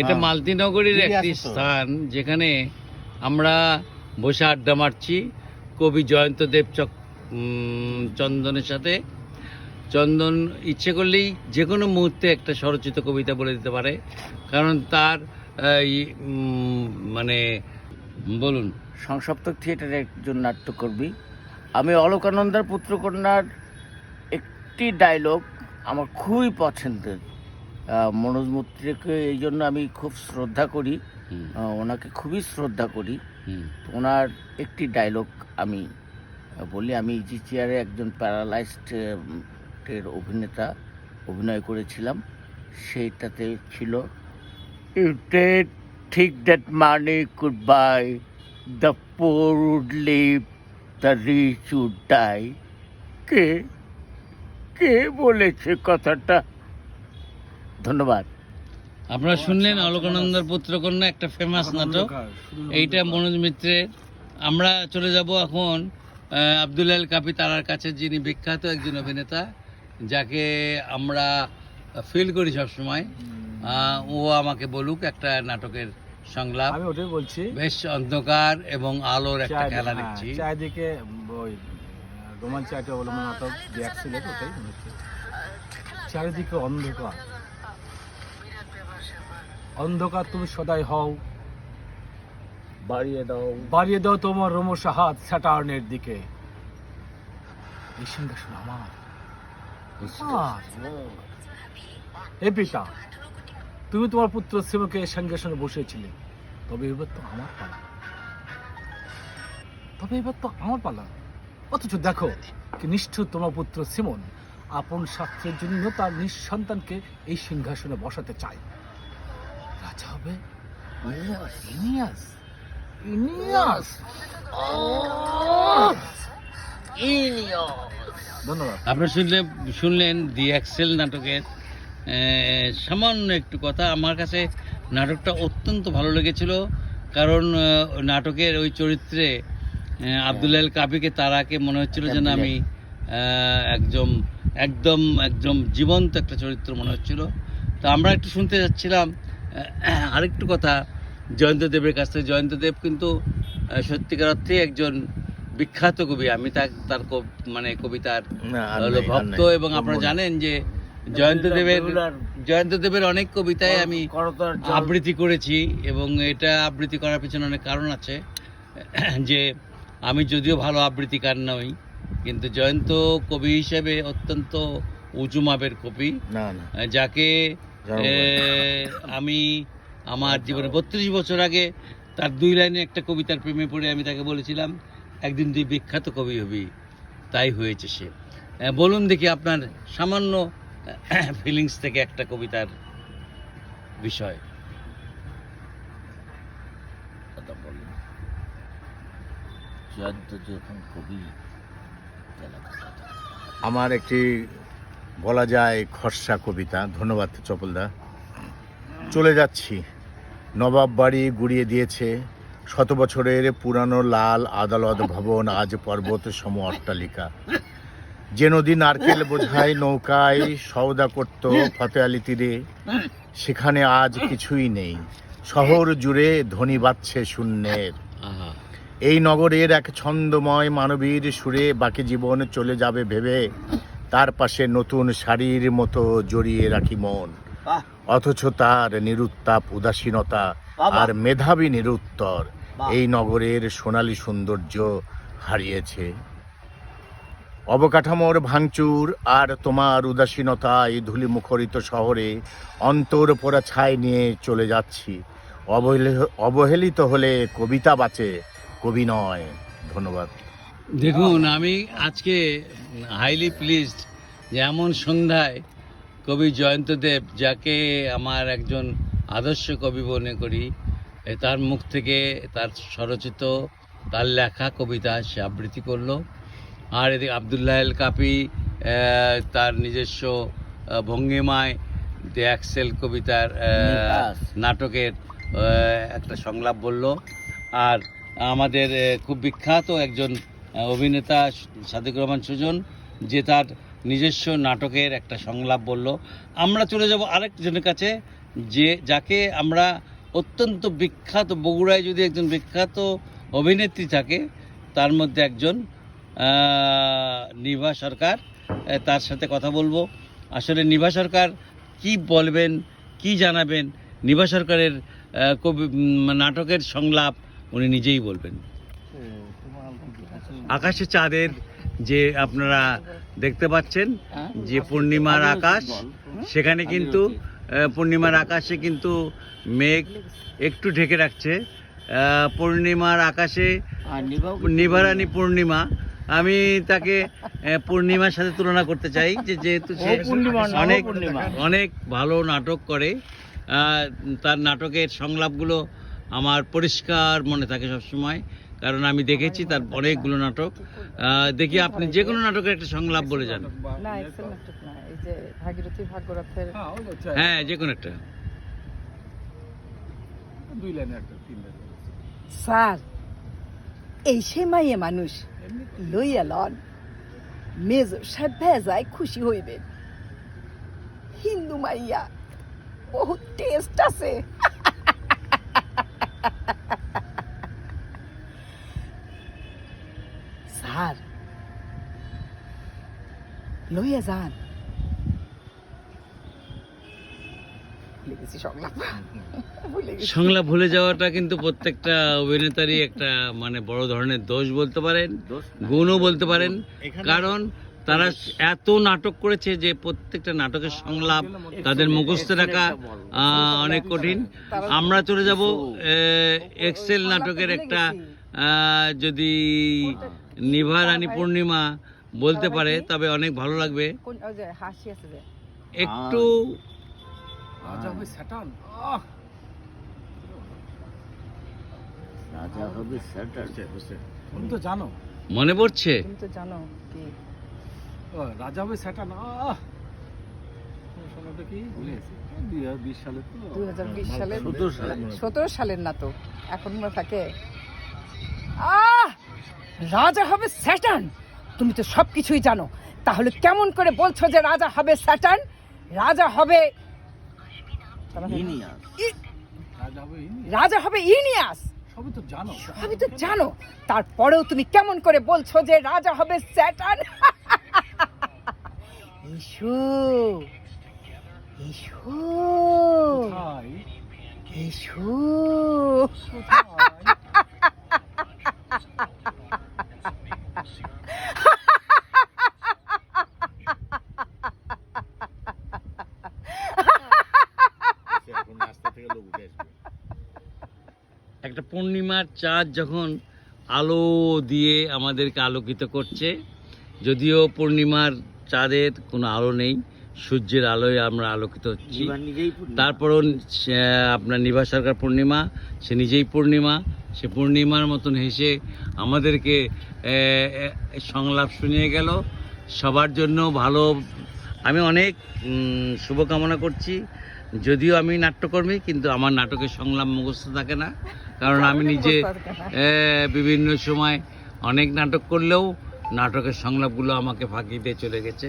এটা মালতীনগরীর একটি স্থান যেখানে আমরা বসে আড্ডা মারছি কবি জয়ন্তদেব চন্দনের সাথে। চন্দন ইচ্ছে করলেই যে কোনো মুহূর্তে একটা স্বরচিত কবিতা বলে দিতে পারে, কারণ তার মানে বলুন সংসপ্তক থিয়েটারের একজন নাট্যকর্মী। আমি অলোকানন্দার পুত্রকন্যার একটি ডায়লগ আমার খুবই পছন্দের। মনোজ মৈত্রীকে এই জন্য আমি খুব শ্রদ্ধা করি, ওনাকে খুবই শ্রদ্ধা করি। ওনার একটি ডায়লগ আমি বলি। আমি ইজি চেয়ারে একজন প্যারালাইজডের অভিনয় করেছিলাম। সেইটাতে ছিল, you did think that money could buy, the poor would live, the rich would die. কে বলেছে কথাটা? ধন্যবাদ। আপনারা শুনলেন অলোকানন্দার পুত্রকন্যা, একটা ফেমাস নাটক। এইটা মনোজ মিত্রের। আমরা চলে যাব এখন আব্দুল আল কাপি তারার কাছে, যিনি বিখ্যাত একজন অভিনেতা, যাকে আমরা ফিল করি সবসময়। ও আমাকে বলুক একটা নাটকের সংলাপ। আমি ওটাই বলছি, বেশ অন্ধকার এবং আলোর একটা খেলা দেখছি। চারিদিকে ওই রোমাঞ্চ একটা অবলম্বন নাটক দেখছিল, ওটাই মনে হচ্ছে। চারিদিকে অন্ধকার, অন্ধকার তুমি সদাই হও, বাড়িয়ে দাও তোমার রোমসা হাত স্যাটার্নের দিকে। এই সিংহাসন আমার। হে পিতা, তুমি তোমার পুত্র সিমকে সিংহাসনে বসেছিলে, তবে এবার তো আমার পালা। অথচ দেখো কি নিষ্ঠুর তোমার পুত্র সিমন আপন স্বার্থের জন্য তার নিঃসন্তানকে এই সিংহাসনে বসাতে চায়। রাজা হবে ইনিয়াস। ধন্যবাদ। আপনারা শুনলেন দি এক্সেল নাটকের সামান্য একটু কথা। আমার কাছে নাটকটা অত্যন্ত ভালো লেগেছিল, কারণ নাটকের ওই চরিত্রে আব্দুল আল কাপিকে তারাকে মনে হচ্ছিল যেন আমি একদম জীবন্ত একটা চরিত্র মনে হচ্ছিল। তো আমরা একটু শুনতে যাচ্ছিলাম আরেকটু কথা জয়ন্তদেবের কাছ থেকে। জয়ন্তদেব কিন্তু সত্যিকার অর্থে একজন বিখ্যাত কবি। আমি তার মানে কবিতার ভক্ত, এবং আপনারা জানেন যে জয়ন্তদেবের অনেক কবিতায় আমি আবৃত্তি করেছি, এবং এটা আবৃত্তি করার পিছনে অনেক কারণ আছে। যে আমি যদিও ভালো আবৃত্তিকার নই, কিন্তু জয়ন্ত কবি হিসেবে অত্যন্ত উঁচু মাপের কবি, যাকে আমি আমার জীবনে 32 বছর আগে তার 2 লাইনে একটা কবিতার প্রেমে পড়ে আমি তাকে বলেছিলাম, একদিন তুই বিখ্যাত কবি হবি। তাই হয়েছে সে। বলুন দেখি আপনার সামান্য ফিলিংস থেকে একটা কবিতার বিষয়। আমার একটি বলা যায় খসড়া কবিতা। ধন্যবাদ চপলদা। চলে যাচ্ছি। নবাব বাড়ি গুড়িয়ে দিয়েছে, 100 বছরের পুরানো লাল আদালত ভবন আজ পর্বত সম অট্টালিকা। যে নদী নারকেল বোঝাই নৌকায় সওদা করত ফতেয়ালি তীরে, সেখানে আজ কিছুই নেই। শহর জুড়ে ধ্বনি বাজছে শূন্যের। এই নগরের এক ছন্দময় মানবীর সুরে বাকি জীবন চলে যাবে ভেবে, তার পাশে নতুন শাড়ির মতো জড়িয়ে রাখি মন। অথচ তার নিরুত্তাপ উদাসীনতা আর মেধাবী নিরুত্তর এই নগরের সোনালী সৌন্দর্য হারিয়েছে। অবকাঠামোর ভাঙচুর আর তোমার উদাসীনতা এই ধূলি মুখরিত শহরে অন্তর পোড়া ছাই নিয়ে চলে যাচ্ছি। অবহেলিত হলে কবিতা বাঁচে, কবি নয়। ধন্যবাদ। দেখুন, আমি আজকে হাইলি প্লিজড যে এমন সন্ধ্যায় কবি জয়ন্তদেব, যাকে আমার একজন আদর্শ কবি মনে করি, তার মুখ থেকে তার স্বরচিত, তার লেখা কবিতা সে আবৃত্তি করলো। আর এদিকে আব্দুল্লাহ আল কাপি তার নিজস্ব ভঙ্গিমায় দি এক্সেল কবিতার নাটকের একটা সংলাপ বলল। আর আমাদের খুব বিখ্যাত একজন অভিনেতা সাদিকুর রহমান সুজন, যে তার নিজস্ব নাটকের একটা সংলাপ বলল। আমরা চলে যাব আরেকজনের কাছে, যাকে আমরা অত্যন্ত বিখ্যাত, বগুড়ায় যদি একজন বিখ্যাত অভিনেত্রী থাকে তার মধ্যে একজন নিভা সরকার। তার সাথে কথা বলবো। আসলে নিভা সরকার কি বলবেন, কি জানাবেন, নিভা সরকারের নাটকের সংলাপ উনি নিজেই বলবেন। আকাশে চাঁদের যে আপনারা দেখতে পাচ্ছেন যে পূর্ণিমার আকাশ, সেখানে কিন্তু পূর্ণিমার আকাশে কিন্তু মেঘ একটু ঢেকে রাখছে। পূর্ণিমার আকাশে নিভারানি পূর্ণিমা, আমি তাকে পূর্ণিমার সাথে তুলনা করতে চাই যে যেহেতু সে অনেক অনেক ভালো নাটক করে। তার নাটকের সংলাপগুলো আমার পরিষ্কার মনে থাকে সবসময়, কারণ আমি দেখেছি তার অনেকগুলো নাটক। দেখি আপনি যে কোনো নাটকের একটা সংলাপ বলে যান। না এক্সেল নাটক না, এই যে ভাগীরথী ভাগ্যরথের। হ্যাঁ, যে কোনো একটা। 2 লাইনে একটা 3 লাইনে। স্যার, এই সে মাইয়ে মানুষ লইয়া লন, মেজ সাহেব ভেজায় খুশি হইবেন। হিন্দু মাইয়া, বহুত টেস্ট আছে। স্যার, লইয়া যান। ভুলে গেছি সংলাপ, ভুলে গেছি। সংলাপ ভুলে যাওয়াটা কিন্তু প্রত্যেকটা অভিনেতারই একটা মানে বড় ধরনের দোষ বলতে পারেন, গুণও বলতে পারেন। কারণ তারা এত নাটক করেছে যে প্রত্যেকটা নাটকের সংলাপ তাদের মুখস্থ রাখা অনেক কঠিন। আমরা চলে যাব এক্সেল নাটকের একটা, যদি নিভা রানী পূর্ণিমা বলতে পারে তবে অনেক ভালো লাগবে। কোন ওই যে হাসি আছে যে, একটু রাজা হবে স্যাটার্ন। রাজা হবে স্যাটার্ন। তুমি তো জানো, মনে পড়ছে। তুমি তো জানো কি রাজা হবে স্যাটার্ন। সময়টা কি ভুলে গেছি। 2020 সালে তো 2020 সালের 17 সালে। 17 সালের না তো, এখন মনে থাকে। রাজা হবে স্যাটার্ন, তুমি তো সবকিছুই জানো, তাহলে কেমন করে বলছো যে রাজা হবে স্যাটার্ন? রাজা হবে ইনিয়াস। রাজা হবে রাজা হবে ইনিয়াস। সবই তো জানো। আমি তো জানো, তারপরেও তুমি কেমন করে বলছো যে রাজা হবে স্যাটার্ন? এসো এসো কোথায়? এসো। কোথায়? একটা পূর্ণিমার চাঁদ যখন আলো দিয়ে আমাদেরকে আলোকিত করছে, যদিও পূর্ণিমার চাঁদের কোনো আলো নেই, সূর্যের আলোয় আমরা আলোকিত হচ্ছি। তারপরও আপনার নিভা সরকার পূর্ণিমা, সে নিজেই পূর্ণিমা, সে পূর্ণিমার মতন হেসে আমাদেরকে সংলাপ শুনিয়ে গেল। সবার জন্য ভালো, আমি অনেক শুভকামনা করছি। যদিও আমি নাট্যকর্মী, কিন্তু আমার নাটকের সংলাপ মুখস্থ থাকে না, কারণ আমি নিজে বিভিন্ন সময় অনেক নাটক করলেও নাটকের সংলাপগুলো আমাকে ফাঁকি দিয়ে চলে গেছে।